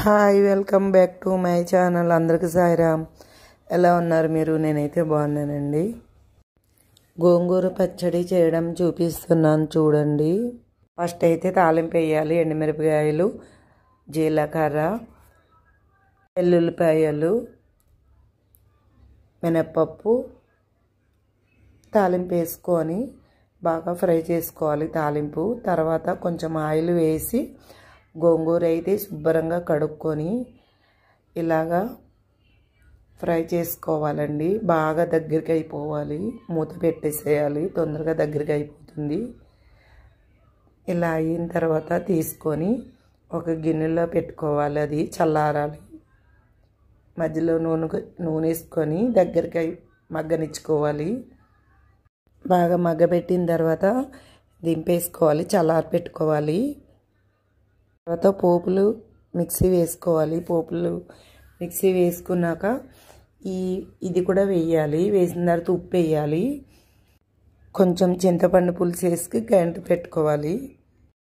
Hi welcome back to my channel. అందరికీ సాయిరామ్. ఎలా ఉన్నారు మీరు? నేనైతే బాగున్నానండి. గోంగూర పచ్చడి చేయడం చూపిస్తున్నాను చూడండి. ఫస్ట్ అయితే తాలింపు వేయాలి. ఎండుమిరపకాయలు, జీలకర్ర, వెల్లుల్లిపాయలు, మినప్పప్పు తాలింపు వేసుకొని బాగా ఫ్రై చేసుకోవాలి. తాలింపు తర్వాత కొంచెం ఆయిల్ వేసి గోంగూర అయితే శుభ్రంగా కడుక్కొని ఇలాగా ఫ్రై చేసుకోవాలండి. బాగా దగ్గరికి అయిపోవాలి. మూత పెట్టేసేయాలి, తొందరగా దగ్గరికి అయిపోతుంది. ఇలా అయిన తర్వాత తీసుకొని ఒక గిన్నెలో పెట్టుకోవాలి. అది చల్లారాలి. మధ్యలో నూనె వేసుకొని దగ్గరికి మగ్గనిచ్చుకోవాలి. బాగా మగ్గబెట్టిన తర్వాత దింపేసుకోవాలి, చల్లారి పెట్టుకోవాలి. తర్వాత పోపులు మిక్సీ వేసుకోవాలి. పోపులు మిక్సీ వేసుకున్నాక ఇది కూడా వేయాలి. వేసిన తర్వాత ఉప్పు వేయాలి. కొంచెం చింతపండు పులుసు వేసి గంట పెట్టుకోవాలి.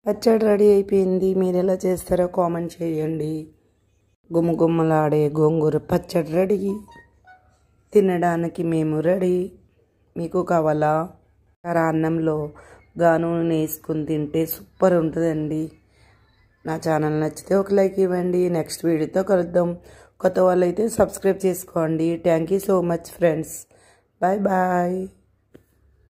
పచ్చడి రెడీ అయిపోయింది. మీరు ఎలా చేస్తారో కామెంట్ చేయండి. గుమ్మగుమ్మలాడే గోంగూర పచ్చడి రెడీ. తినడానికి మేము రెడీ. మీకు కావాలా? అన్నంలో గాను వేసుకుని తింటే సూపర్ ఉంటుందండి. నా ఛానల్ నచ్చితే ఒక లైక్ ఇవ్వండి. నెక్స్ట్ వీడియోతో కలుద్దాం. కొత్త వాళ్ళు అయితే సబ్స్క్రైబ్ చేసుకోండి. Thank you so much friends. Bye bye.